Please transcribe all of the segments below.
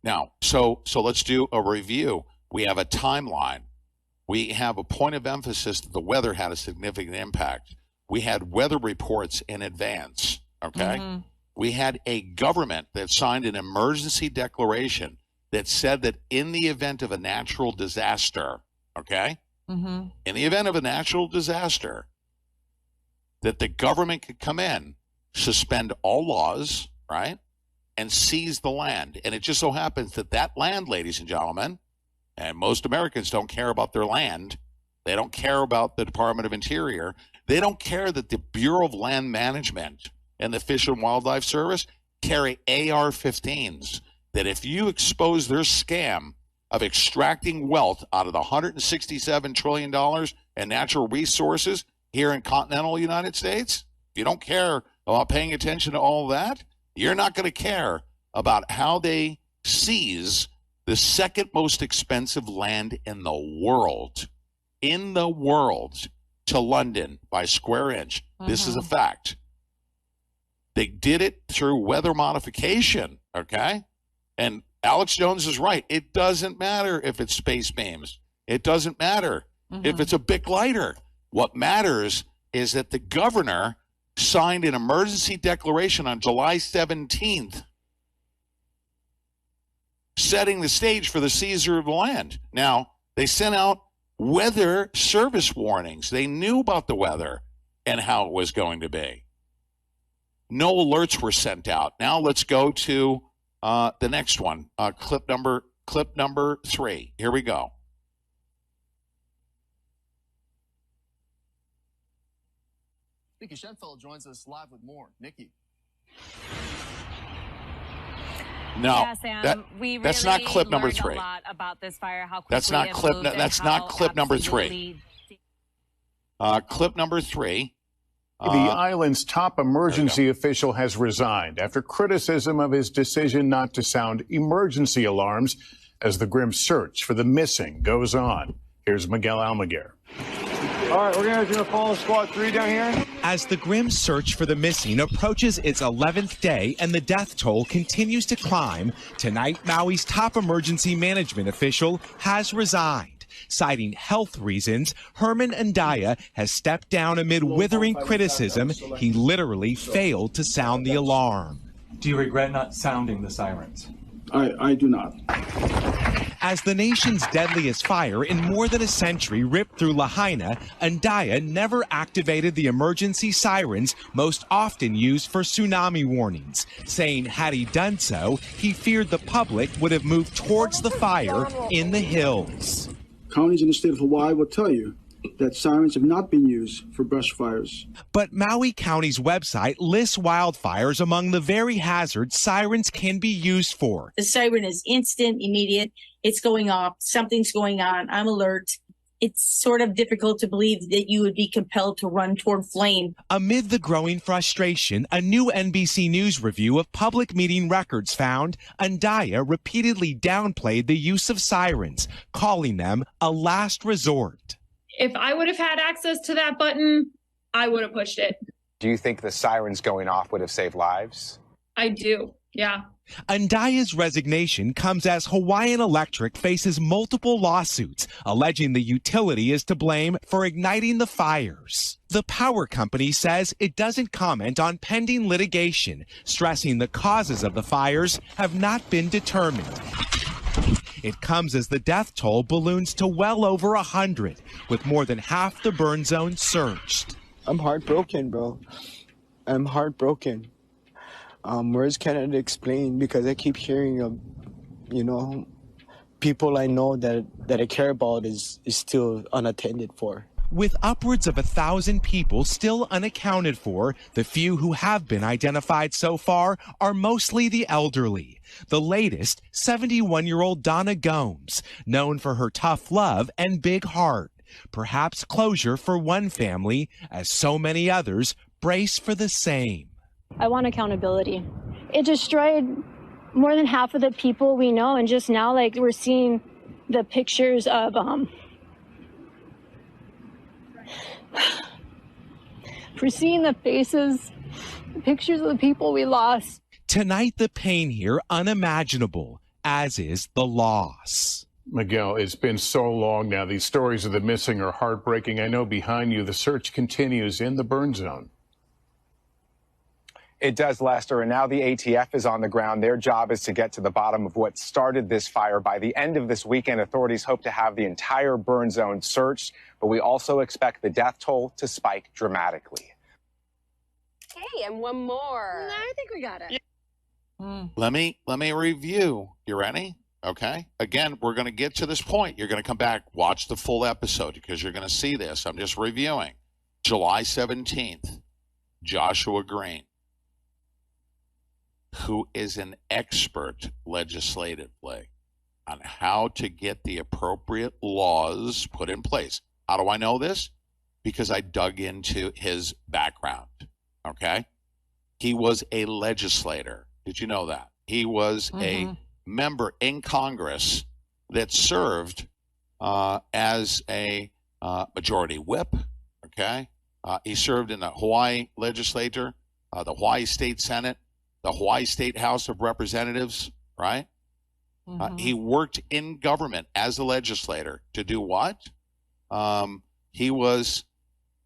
Now, so let's do a review. We have a timeline. We have a point of emphasis that the weather had a significant impact. We had weather reports in advance, okay? Mm-hmm. We had a government that signed an emergency declaration that said that in the event of a natural disaster, okay? Mm-hmm. In the event of a natural disaster, that the government could come in, suspend all laws, right, and seize the land. And it just so happens that that land, ladies and gentlemen, and most Americans don't care about their land. They don't care about the Department of Interior. They don't care that the Bureau of Land Management and the Fish and Wildlife Service carry AR-15s, that if you expose their scam of extracting wealth out of the $167 trillion in natural resources here in continental United States, if you don't care about paying attention to all that, you're not going to care about how they seize the second most expensive land in the world, to London by square inch. Mm-hmm. This is a fact. They did it through weather modification, okay? And Alex Jones is right. It doesn't matter if it's space beams. It doesn't matter if it's a Bic lighter. What matters is that the governor signed an emergency declaration on July 17th, setting the stage for the seizure of the land. Now, they sent out weather service warnings. They knew about the weather and how it was going to be. No alerts were sent out. Now let's go to the next one, clip number 3. Here we go. Nikki Shenfeld joins us live with more. Nikki. No, yeah, Sam, that's not clip number 3. A lot about this fire, how that's not clip. That's not clip number 3. Clip number 3. The island's top emergency official has resigned after criticism of his decision not to sound emergency alarms as the grim search for the missing goes on. Here's Miguel Almaguer. All right, we're going to follow squad 3 down here. As the grim search for the missing approaches its 11th day and the death toll continues to climb, tonight Maui's top emergency management official has resigned. Citing health reasons, Herman Andaya has stepped down amid withering criticism. He literally failed to sound the alarm. Do you regret not sounding the sirens? I do not. As the nation's deadliest fire in more than a century ripped through Lahaina, Andaya never activated the emergency sirens most often used for tsunami warnings, saying had he done so, he feared the public would have moved towards the fire in the hills. Counties in the state of Hawaii will tell you that sirens have not been used for brush fires. But Maui County's website lists wildfires among the very hazards sirens can be used for. The siren is instant, immediate. It's going off. Something's going on. I'm alert. It's sort of difficult to believe that you would be compelled to run toward flame. Amid the growing frustration, a new NBC News review of public meeting records found Andaya repeatedly downplayed the use of sirens, calling them a last resort. If I would have had access to that button, I would have pushed it. Do you think the sirens going off would have saved lives? I do, yeah. Andaya's resignation comes as Hawaiian Electric faces multiple lawsuits alleging the utility is to blame for igniting the fires. The power company says it doesn't comment on pending litigation, stressing the causes of the fires have not been determined. It comes as the death toll balloons to well over 100, with more than half the burn zone searched. I'm heartbroken, bro. I'm heartbroken. Words cannot explain because I keep hearing of, people I know that I care about is still unattended for. With upwards of 1,000 people still unaccounted for, the few who have been identified so far are mostly the elderly. The latest, 71-year-old Donna Gomes, known for her tough love and big heart. Perhaps closure for one family, as so many others brace for the same. I want accountability. It destroyed more than half of the people we know, and just now, we're seeing the pictures of, we're seeing the faces, the pictures of the people we lost. Tonight, the pain here unimaginable. as is the loss. Miguel, it's been so long now. These stories of the missing are heartbreaking. I know behind you the search continues in the burn zone. It does, Lester, and now the ATF is on the ground. Their job is to get to the bottom of what started this fire. By the end of this weekend, authorities hope to have the entire burn zone searched, but we also expect the death toll to spike dramatically. Hey, and one more. No, I think we got it. Let me review. You ready? Okay. Again, we're going to get to this point. You're going to come back, watch the full episode because you're going to see this. I'm just reviewing. July 17th, Joshua Green, who is an expert legislatively on how to get the appropriate laws put in place. How do I know this? Because I dug into his background. Okay. He was a legislator. Did you know that? He was a member in Congress that served as a majority whip. Okay. He served in the Hawaii legislature, the Hawaii State Senate, the Hawaii State House of Representatives, right? He worked in government as a legislator to do what? He was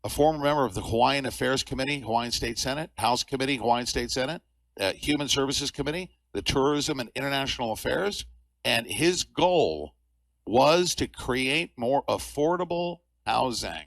a former member of the Hawaiian Affairs Committee, Hawaiian State Senate, House Committee, Hawaiian State Senate, Human Services Committee, the Tourism and International Affairs, and his goal was to create more affordable housing.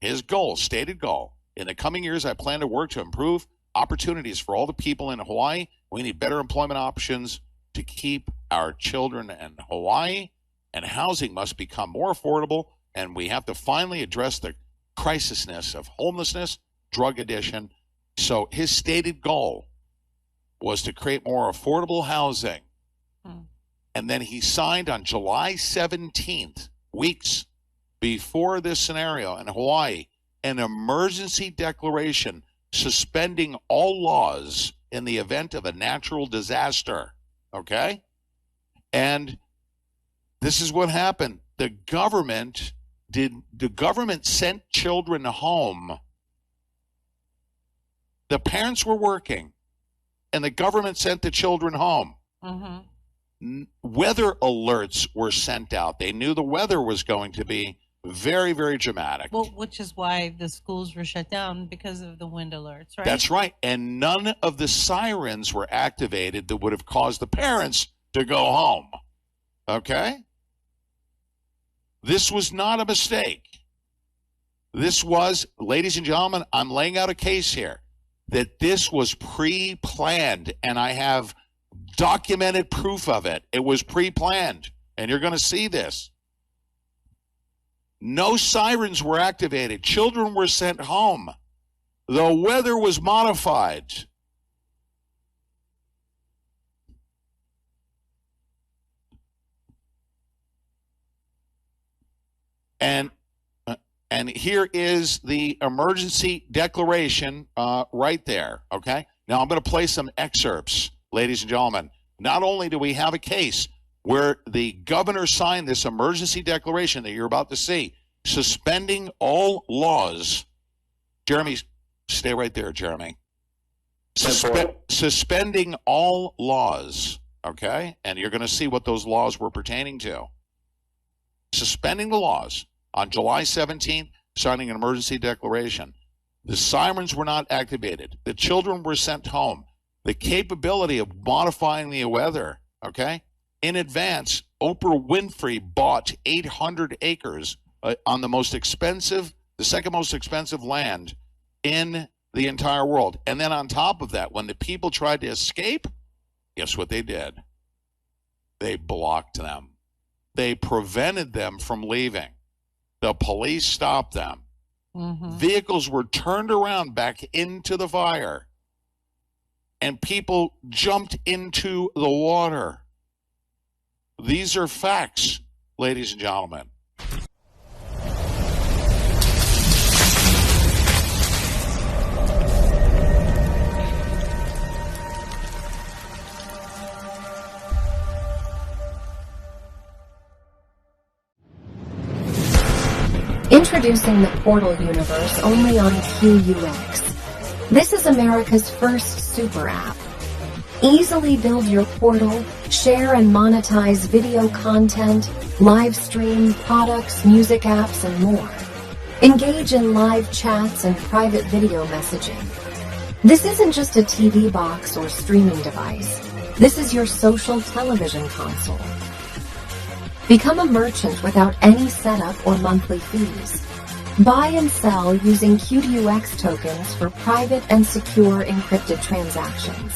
His goal, stated goal, in the coming years, I plan to work to improve opportunities for all the people in Hawaii. We need better employment options to keep our children in Hawaii, and housing must become more affordable, and we have to finally address the crisisness of homelessness, drug addiction. So his stated goal was to create more affordable housing. And then he signed on July 17th, weeks before this scenario in Hawaii, an emergency declaration suspending all laws in the event of a natural disaster. Okay? And this is what happened. The government sent children home. The parents were working, and the government sent the children home. Weather alerts were sent out. They knew the weather was going to be very, very dramatic. Well, which is why the schools were shut down, because of the wind alerts, right? That's right. And none of the sirens were activated that would have caused the parents to go home. Okay? This was not a mistake. This was, ladies and gentlemen, I'm laying out a case here, that this was pre-planned, and I have documented proof of it. It was pre-planned, and you're going to see this. No sirens were activated. Children were sent home. The weather was modified. And here is the emergency declaration right there, okay? Now, I'm going to play some excerpts, ladies and gentlemen. Not only do we have a case where the governor signed this emergency declaration that you're about to see, suspending all laws. Jeremy, stay right there, Jeremy. Suspending all laws, okay? And you're going to see what those laws were pertaining to. Suspending the laws on July 17th, signing an emergency declaration. The sirens were not activated. The children were sent home. The capability of modifying the weather, okay? In advance, Oprah Winfrey bought 800 acres on the second most expensive land in the entire world. And then on top of that, when the people tried to escape, guess what they did? They blocked them. They prevented them from leaving. The police stopped them. Vehicles were turned around back into the fire, and people jumped into the water. These are facts, ladies and gentlemen. Introducing the Portal universe only on QUX. This is America's first super app. Easily build your portal, share and monetize video content, live stream products, music apps, and more. Engage in live chats and private video messaging. This isn't just a TV box or streaming device. This is your social television console. Become a merchant without any setup or monthly fees. Buy and sell using QDUX tokens for private and secure encrypted transactions.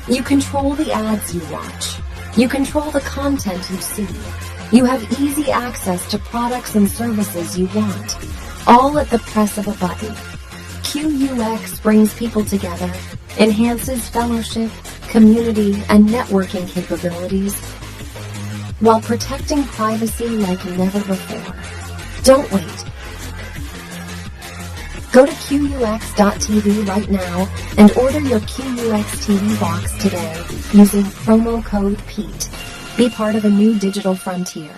You control the ads you watch. You control the content you see. You have easy access to products and services you want, all at the press of a button. QUX brings people together, enhances fellowship, community, and networking capabilities, while protecting privacy like never before. Don't wait. Go to QUX.tv right now and order your QUX TV box today using promo code PETE. Be part of a new digital frontier.